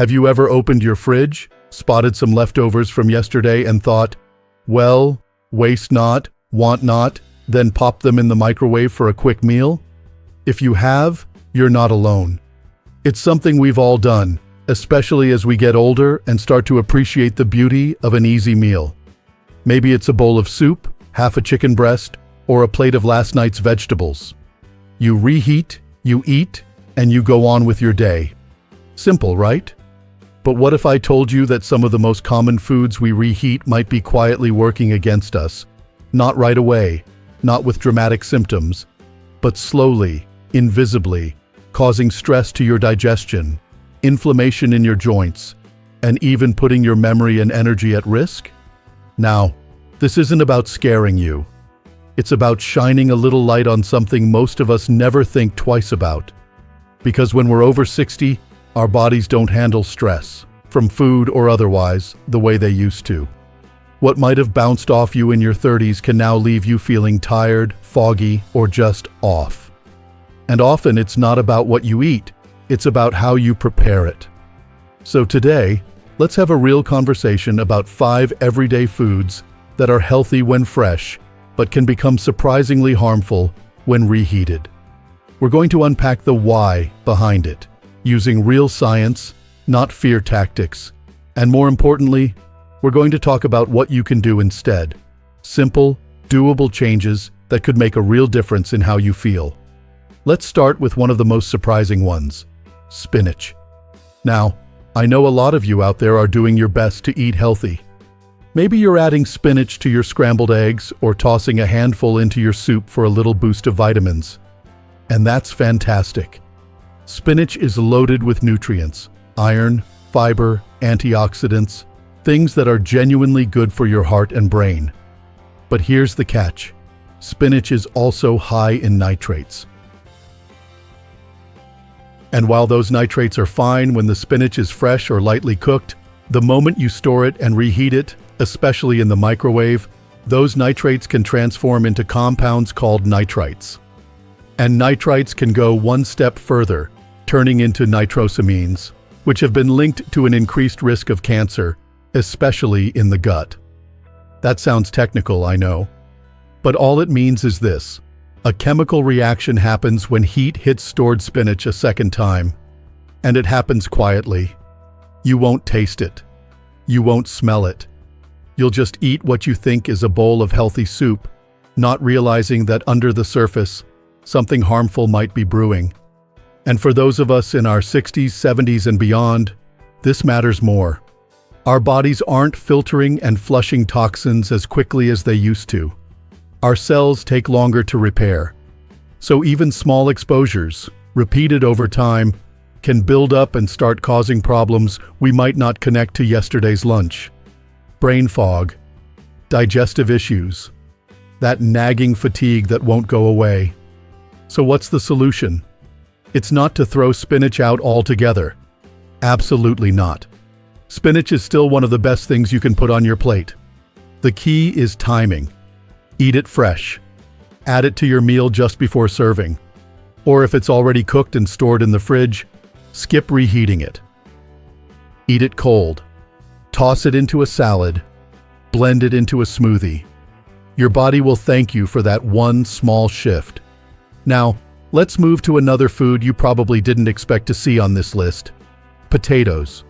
Have you ever opened your fridge, spotted some leftovers from yesterday and thought, well, waste not, want not, then pop them in the microwave for a quick meal? If you have, you're not alone. It's something we've all done, especially as we get older and start to appreciate the beauty of an easy meal. Maybe it's a bowl of soup, half a chicken breast, or a plate of last night's vegetables. You reheat, you eat, and you go on with your day. Simple, right? But what if I told you that some of the most common foods we reheat might be quietly working against us? Not right away, not with dramatic symptoms, but slowly, invisibly, causing stress to your digestion, inflammation in your joints, and even putting your memory and energy at risk? Now, this isn't about scaring you. It's about shining a little light on something most of us never think twice about. Because when we're over 60, our bodies don't handle stress, from food or otherwise, the way they used to. What might have bounced off you in your 30s can now leave you feeling tired, foggy, or just off. And often it's not about what you eat, it's about how you prepare it. So today, let's have a real conversation about 5 everyday foods that are healthy when fresh, but can become surprisingly harmful when reheated. We're going to unpack the why behind it, using real science, not fear tactics. And more importantly, we're going to talk about what you can do instead. Simple, doable changes that could make a real difference in how you feel. Let's start with one of the most surprising ones, spinach. Now, I know a lot of you out there are doing your best to eat healthy. Maybe you're adding spinach to your scrambled eggs or tossing a handful into your soup for a little boost of vitamins. And that's fantastic. Spinach is loaded with nutrients, iron, fiber, antioxidants, things that are genuinely good for your heart and brain. But here's the catch. Spinach is also high in nitrates. And while those nitrates are fine when the spinach is fresh or lightly cooked, the moment you store it and reheat it, especially in the microwave, those nitrates can transform into compounds called nitrites. And nitrites can go one step further, turning into nitrosamines, which have been linked to an increased risk of cancer, especially in the gut. That sounds technical, I know. But all it means is this. A chemical reaction happens when heat hits stored spinach a second time. And it happens quietly. You won't taste it. You won't smell it. You'll just eat what you think is a bowl of healthy soup, not realizing that under the surface, something harmful might be brewing. And for those of us in our 60s, 70s, and beyond, this matters more. Our bodies aren't filtering and flushing toxins as quickly as they used to. Our cells take longer to repair. So even small exposures, repeated over time, can build up and start causing problems we might not connect to yesterday's lunch. Brain fog, digestive issues, that nagging fatigue that won't go away. So what's the solution? It's not to throw spinach out altogether. Absolutely not. Spinach is still one of the best things you can put on your plate. The key is timing. Eat it fresh. Add it to your meal just before serving. Or if it's already cooked and stored in the fridge, skip reheating it. Eat it cold. Toss it into a salad. Blend it into a smoothie. Your body will thank you for that one small shift. Now, let's move to another food you probably didn't expect to see on this list. Potatoes.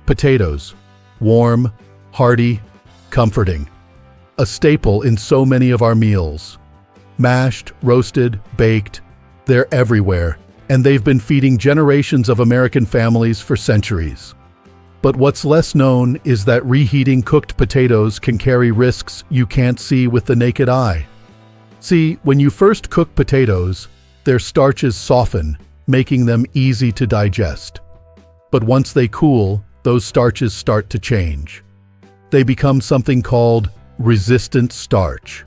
Potatoes. Warm, hearty, comforting. A staple in so many of our meals. Mashed, roasted, baked, they're everywhere, and they've been feeding generations of American families for centuries. But what's less known is that reheating cooked potatoes can carry risks you can't see with the naked eye. See, when you first cook potatoes, their starches soften, making them easy to digest. But once they cool, those starches start to change. They become something called resistant starch.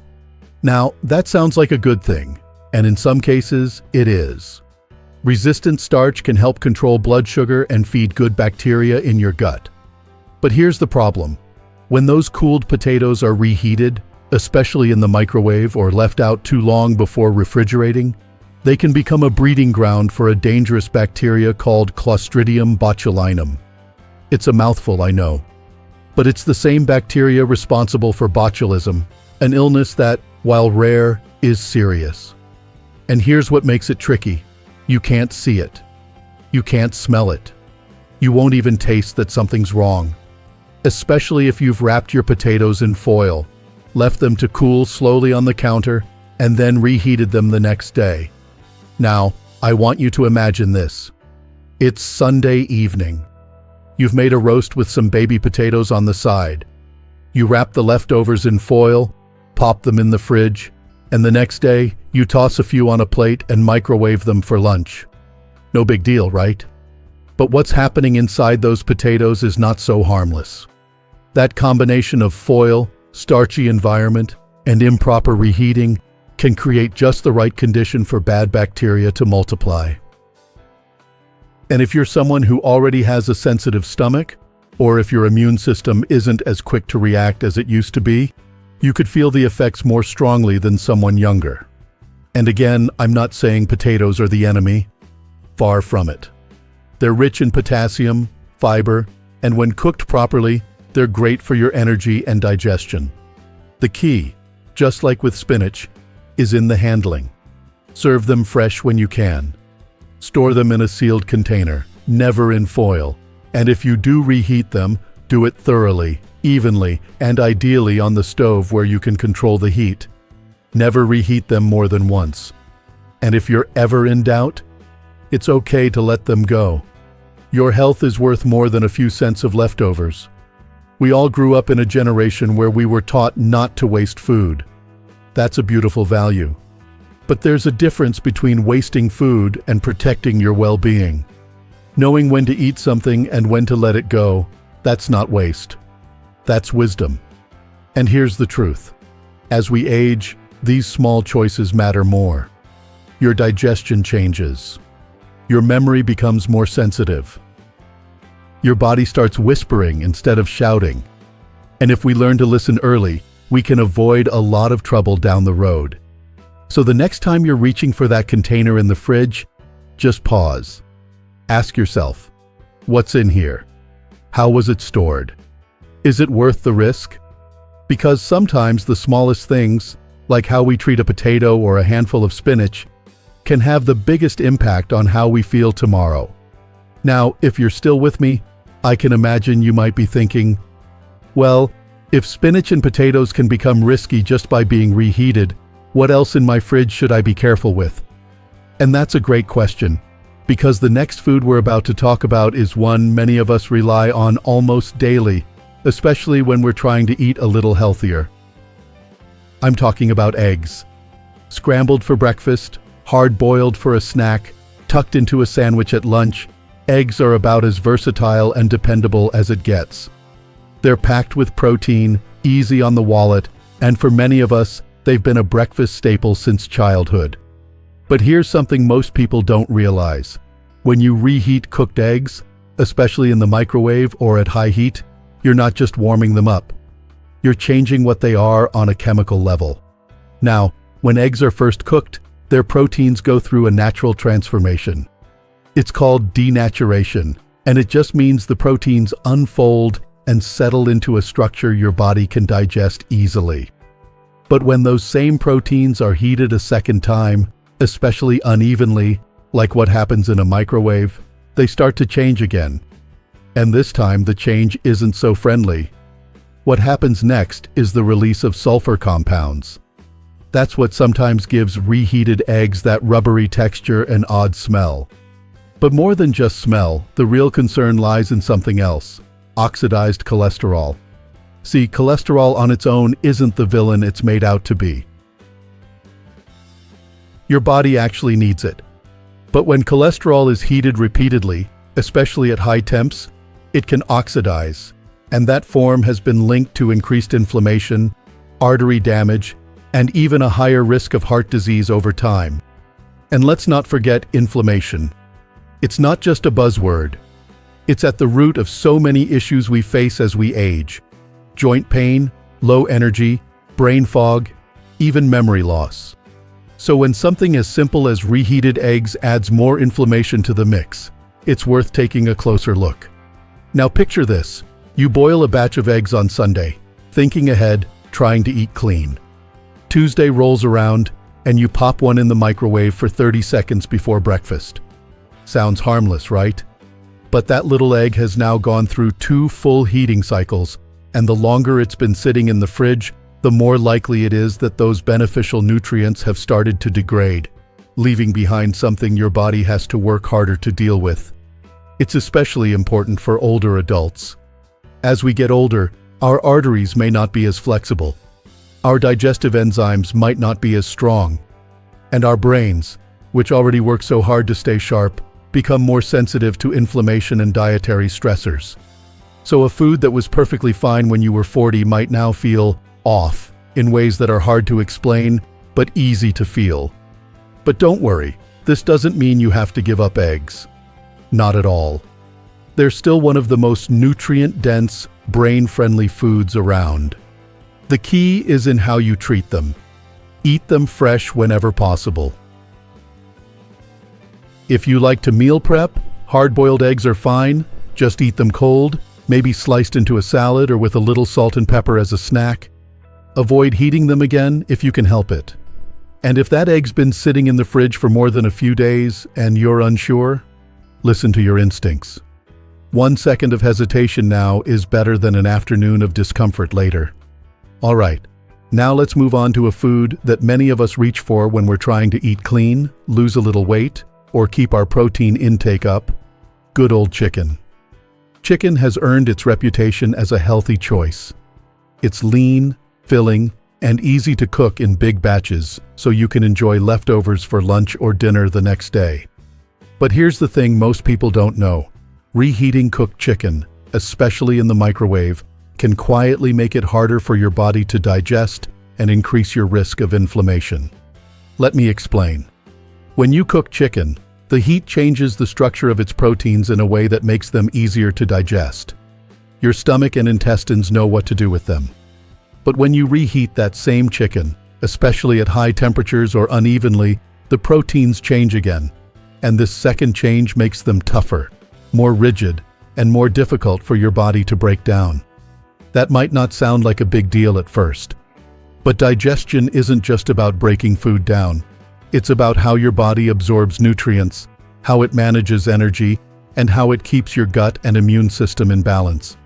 Now, that sounds like a good thing, and in some cases, it is. Resistant starch can help control blood sugar and feed good bacteria in your gut. But here's the problem. When those cooled potatoes are reheated, especially in the microwave or left out too long before refrigerating, they can become a breeding ground for a dangerous bacteria called Clostridium botulinum. It's a mouthful, I know. But it's the same bacteria responsible for botulism, an illness that, while rare, is serious. And here's what makes it tricky. You can't see it. You can't smell it. You won't even taste that something's wrong. Especially if you've wrapped your potatoes in foil, left them to cool slowly on the counter, and then reheated them the next day. Now, I want you to imagine this. It's Sunday evening. You've made a roast with some baby potatoes on the side. You wrap the leftovers in foil, pop them in the fridge, and the next day, you toss a few on a plate and microwave them for lunch. No big deal, right? But what's happening inside those potatoes is not so harmless. That combination of foil, starchy environment, and improper reheating can create just the right condition for bad bacteria to multiply. And if you're someone who already has a sensitive stomach, or if your immune system isn't as quick to react as it used to be, you could feel the effects more strongly than someone younger. And again, I'm not saying potatoes are the enemy. Far from it. They're rich in potassium, fiber, and when cooked properly, they're great for your energy and digestion. The key, just like with spinach, is in the handling. Serve them fresh when you can. Store them in a sealed container, never in foil. And if you do reheat them, do it thoroughly, evenly, and ideally on the stove where you can control the heat. Never reheat them more than once. And if you're ever in doubt, it's okay to let them go. Your health is worth more than a few cents of leftovers. We all grew up in a generation where we were taught not to waste food. That's a beautiful value. But there's a difference between wasting food and protecting your well-being. Knowing when to eat something and when to let it go, that's not waste. That's wisdom. And here's the truth. As we age, these small choices matter more. Your digestion changes. Your memory becomes more sensitive. Your body starts whispering instead of shouting. And if we learn to listen early, we can avoid a lot of trouble down the road. So the next time you're reaching for that container in the fridge, just pause. Ask yourself, what's in here? How was it stored? Is it worth the risk? Because sometimes the smallest things, like how we treat a potato or a handful of spinach, can have the biggest impact on how we feel tomorrow. Now, if you're still with me, I can imagine you might be thinking, well, if spinach and potatoes can become risky just by being reheated, what else in my fridge should I be careful with? And that's a great question, because the next food we're about to talk about is one many of us rely on almost daily, especially when we're trying to eat a little healthier. I'm talking about eggs. Scrambled for breakfast, hard-boiled for a snack, tucked into a sandwich at lunch, eggs are about as versatile and dependable as it gets. They're packed with protein, easy on the wallet, and for many of us, they've been a breakfast staple since childhood. But here's something most people don't realize. When you reheat cooked eggs, especially in the microwave or at high heat, you're not just warming them up. You're changing what they are on a chemical level. Now, when eggs are first cooked, their proteins go through a natural transformation. It's called denaturation, and it just means the proteins unfold and settle into a structure your body can digest easily. But when those same proteins are heated a second time, especially unevenly, like what happens in a microwave, they start to change again. And this time the change isn't so friendly. What happens next is the release of sulfur compounds. That's what sometimes gives reheated eggs that rubbery texture and odd smell. But more than just smell, the real concern lies in something else: oxidized cholesterol. See, cholesterol on its own isn't the villain it's made out to be. Your body actually needs it. But when cholesterol is heated repeatedly, especially at high temps, it can oxidize, and that form has been linked to increased inflammation, artery damage, and even a higher risk of heart disease over time. And let's not forget inflammation. It's not just a buzzword. It's at the root of so many issues we face as we age: joint pain, low energy, brain fog, even memory loss. So when something as simple as reheated eggs adds more inflammation to the mix, it's worth taking a closer look. Now picture this. You boil a batch of eggs on Sunday, thinking ahead, trying to eat clean. Tuesday rolls around, and you pop one in the microwave for 30 seconds before breakfast. Sounds harmless, right? But that little egg has now gone through 2 full heating cycles, and the longer it's been sitting in the fridge, the more likely it is that those beneficial nutrients have started to degrade, leaving behind something your body has to work harder to deal with. It's especially important for older adults. As we get older, our arteries may not be as flexible. Our digestive enzymes might not be as strong. And our brains, which already work so hard to stay sharp, become more sensitive to inflammation and dietary stressors. So a food that was perfectly fine when you were 40 might now feel off in ways that are hard to explain, but easy to feel. But don't worry, this doesn't mean you have to give up eggs. Not at all. They're still one of the most nutrient-dense, brain-friendly foods around. The key is in how you treat them. Eat them fresh whenever possible. If you like to meal prep, hard-boiled eggs are fine. Just eat them cold, maybe sliced into a salad or with a little salt and pepper as a snack. Avoid heating them again if you can help it. And if that egg's been sitting in the fridge for more than a few days and you're unsure, listen to your instincts. 1 second of hesitation now is better than an afternoon of discomfort later. All right, now let's move on to a food that many of us reach for when we're trying to eat clean, lose a little weight, or keep our protein intake up. Good old chicken. Chicken has earned its reputation as a healthy choice. It's lean, filling, and easy to cook in big batches, so you can enjoy leftovers for lunch or dinner the next day. But here's the thing most people don't know. Reheating cooked chicken, especially in the microwave, can quietly make it harder for your body to digest and increase your risk of inflammation. Let me explain. When you cook chicken, the heat changes the structure of its proteins in a way that makes them easier to digest. Your stomach and intestines know what to do with them. But when you reheat that same chicken, especially at high temperatures or unevenly, the proteins change again. And this second change makes them tougher, more rigid, and more difficult for your body to break down. That might not sound like a big deal at first. But digestion isn't just about breaking food down. It's about how your body absorbs nutrients, how it manages energy, and how it keeps your gut and immune system in balance.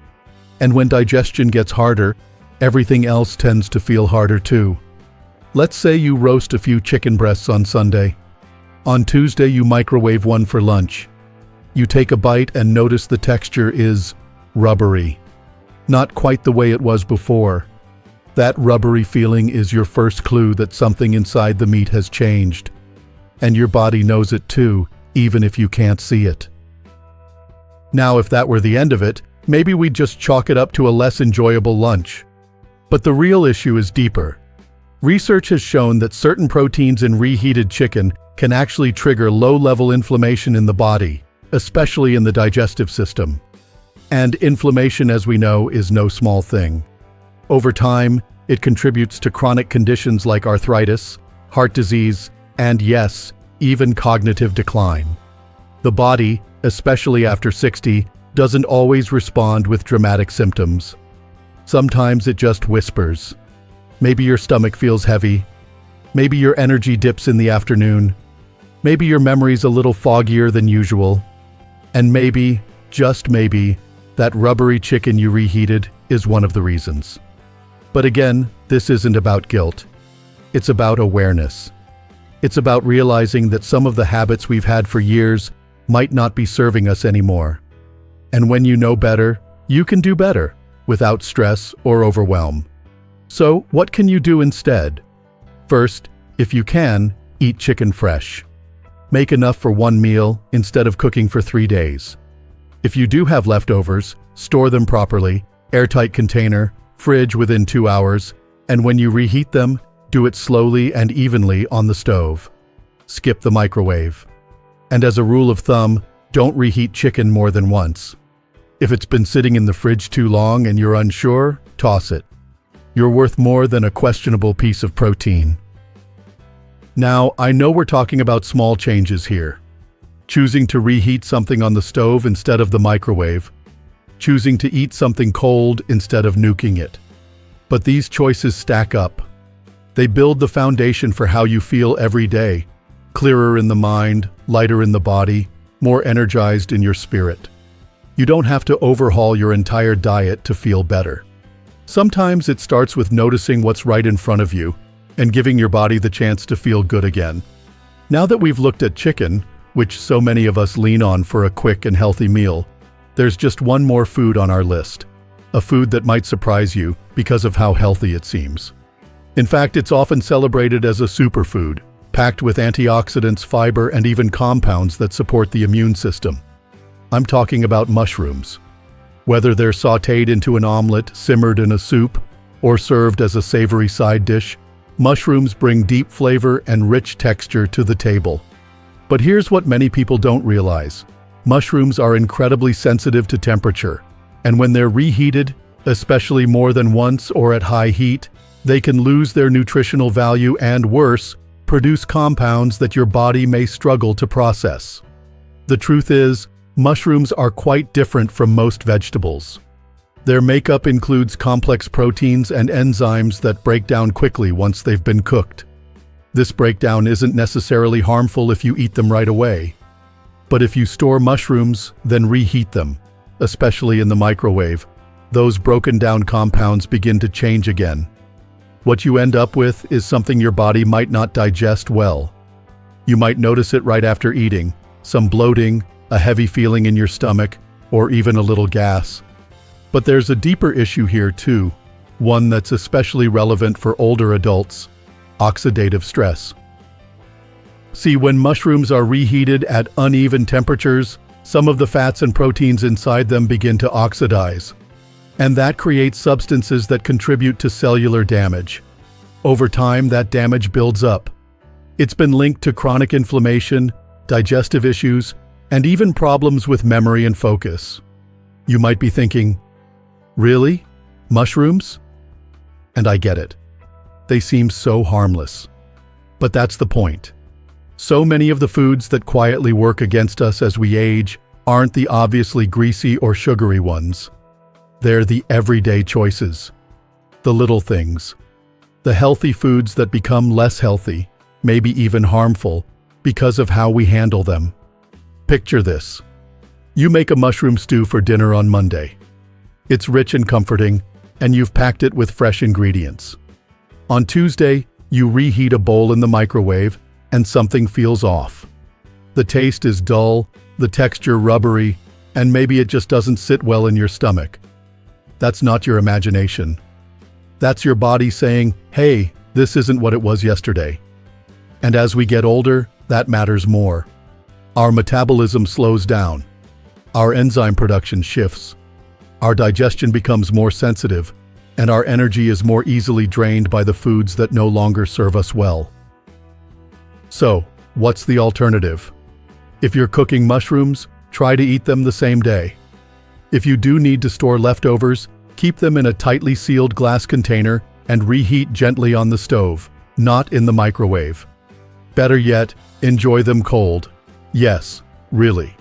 And when digestion gets harder, everything else tends to feel harder too. Let's say you roast a few chicken breasts on Sunday. On Tuesday, you microwave one for lunch. You take a bite and notice the texture is rubbery. Not quite the way it was before. That rubbery feeling is your first clue that something inside the meat has changed. And your body knows it too, even if you can't see it. Now, if that were the end of it, maybe we'd just chalk it up to a less enjoyable lunch. But the real issue is deeper. Research has shown that certain proteins in reheated chicken can actually trigger low-level inflammation in the body, especially in the digestive system. And inflammation, as we know, is no small thing. Over time, it contributes to chronic conditions like arthritis, heart disease, and yes, even cognitive decline. The body, especially after 60, doesn't always respond with dramatic symptoms. Sometimes it just whispers. Maybe your stomach feels heavy. Maybe your energy dips in the afternoon. Maybe your memory's a little foggier than usual. And maybe, just maybe, that rubbery chicken you reheated is one of the reasons. But again, this isn't about guilt. It's about awareness. It's about realizing that some of the habits we've had for years might not be serving us anymore. And when you know better, you can do better, without stress or overwhelm. So, what can you do instead? First, if you can, eat chicken fresh. Make enough for one meal instead of cooking for 3 days. If you do have leftovers, store them properly, airtight container, fridge within 2 hours, and when you reheat them, do it slowly and evenly on the stove. Skip the microwave. And as a rule of thumb, don't reheat chicken more than once. If it's been sitting in the fridge too long and you're unsure, toss it. You're worth more than a questionable piece of protein. Now, I know we're talking about small changes here. Choosing to reheat something on the stove instead of the microwave. choosing to eat something cold instead of nuking it. But these choices stack up. They build the foundation for how you feel every day, clearer in the mind, lighter in the body, more energized in your spirit. You don't have to overhaul your entire diet to feel better. Sometimes it starts with noticing what's right in front of you and giving your body the chance to feel good again. Now that we've looked at chicken, which so many of us lean on for a quick and healthy meal, there's just one more food on our list. A food that might surprise you because of how healthy it seems. In fact, it's often celebrated as a superfood, packed with antioxidants, fiber, and even compounds that support the immune system. I'm talking about mushrooms. Whether they're sautéed into an omelet, simmered in a soup, or served as a savory side dish, mushrooms bring deep flavor and rich texture to the table. But here's what many people don't realize. Mushrooms are incredibly sensitive to temperature, and when they're reheated, especially more than once or at high heat, they can lose their nutritional value and, worse, produce compounds that your body may struggle to process. The truth is, mushrooms are quite different from most vegetables. Their makeup includes complex proteins and enzymes that break down quickly once they've been cooked. This breakdown isn't necessarily harmful if you eat them right away. But if you store mushrooms, then reheat them, especially in the microwave, those broken down compounds begin to change again. What you end up with is something your body might not digest well. You might notice it right after eating, some bloating, a heavy feeling in your stomach, or even a little gas. But there's a deeper issue here too, one that's especially relevant for older adults: oxidative stress. See, when mushrooms are reheated at uneven temperatures, some of the fats and proteins inside them begin to oxidize. And that creates substances that contribute to cellular damage. Over time, that damage builds up. It's been linked to chronic inflammation, digestive issues, and even problems with memory and focus. You might be thinking, really? Mushrooms? And I get it. They seem so harmless. But that's the point. So many of the foods that quietly work against us as we age aren't the obviously greasy or sugary ones. They're the everyday choices, the little things, the healthy foods that become less healthy, maybe even harmful, because of how we handle them. Picture this. You make a mushroom stew for dinner on Monday. It's rich and comforting, and you've packed it with fresh ingredients. On Tuesday, you reheat a bowl in the microwave, and something feels off. The taste is dull, the texture rubbery, and maybe it just doesn't sit well in your stomach. That's not your imagination. That's your body saying, hey, this isn't what it was yesterday. And as we get older, that matters more. Our metabolism slows down. Our enzyme production shifts. Our digestion becomes more sensitive, and our energy is more easily drained by the foods that no longer serve us well. So, what's the alternative? If you're cooking mushrooms, try to eat them the same day. If you do need to store leftovers, keep them in a tightly sealed glass container and reheat gently on the stove, not in the microwave. Better yet, enjoy them cold. Yes, really.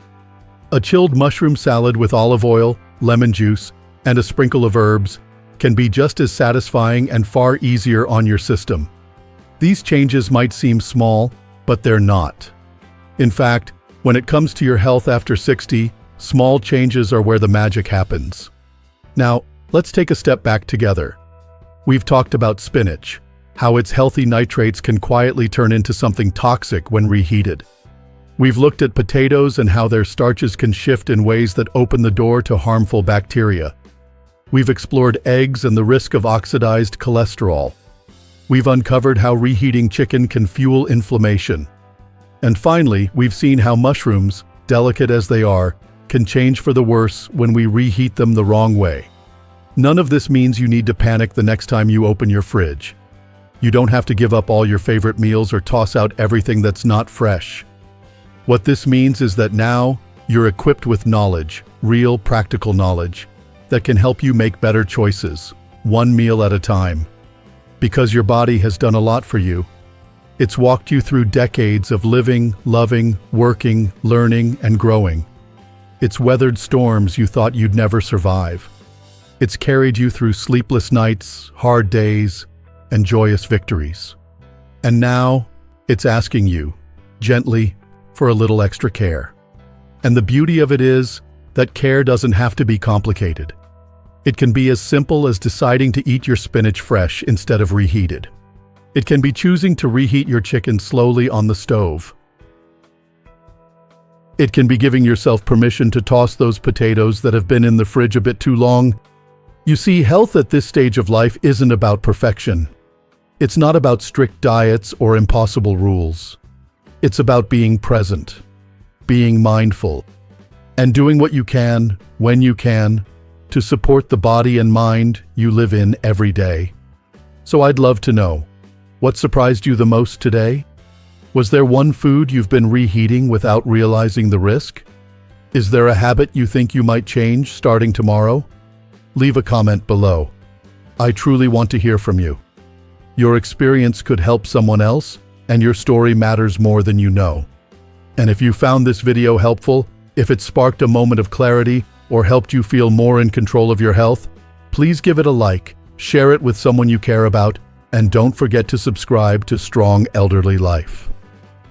A chilled mushroom salad with olive oil, lemon juice, and a sprinkle of herbs can be just as satisfying and far easier on your system. These changes might seem small, but they're not. In fact, when it comes to your health after 60, small changes are where the magic happens. Now, let's take a step back together. We've talked about spinach, how its healthy nitrates can quietly turn into something toxic when reheated. We've looked at potatoes and how their starches can shift in ways that open the door to harmful bacteria. We've explored eggs and the risk of oxidized cholesterol. We've uncovered how reheating chicken can fuel inflammation. And finally, we've seen how mushrooms, delicate as they are, can change for the worse when we reheat them the wrong way. None of this means you need to panic the next time you open your fridge. You don't have to give up all your favorite meals or toss out everything that's not fresh. What this means is that now you're equipped with knowledge, real practical knowledge, that can help you make better choices, one meal at a time. Because your body has done a lot for you. It's walked you through decades of living, loving, working, learning, and growing. It's weathered storms you thought you'd never survive. It's carried you through sleepless nights, hard days, and joyous victories. And now, it's asking you, gently, for a little extra care. And the beauty of it is that care doesn't have to be complicated. It can be as simple as deciding to eat your spinach fresh instead of reheated. It can be choosing to reheat your chicken slowly on the stove. It can be giving yourself permission to toss those potatoes that have been in the fridge a bit too long. You see, health at this stage of life isn't about perfection. It's not about strict diets or impossible rules. It's about being present, being mindful, and doing what you can, when you can, to support the body and mind you live in every day. So I'd love to know, what surprised you the most today? Was there one food you've been reheating without realizing the risk? Is there a habit you think you might change starting tomorrow? Leave a comment below. I truly want to hear from you. Your experience could help someone else, and your story matters more than you know. And if you found this video helpful, if it sparked a moment of clarity or helped you feel more in control of your health, please give it a like, share it with someone you care about, and don't forget to subscribe to Strong Elderly Life.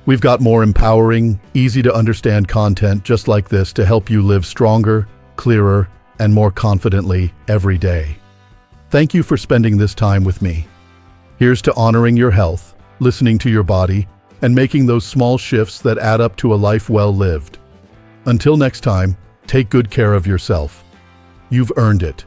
We've got more empowering, easy-to-understand content just like this to help you live stronger, clearer, and more confidently every day. Thank you for spending this time with me. Here's to honoring your health, listening to your body, and making those small shifts that add up to a life well lived. Until next time, take good care of yourself. You've earned it.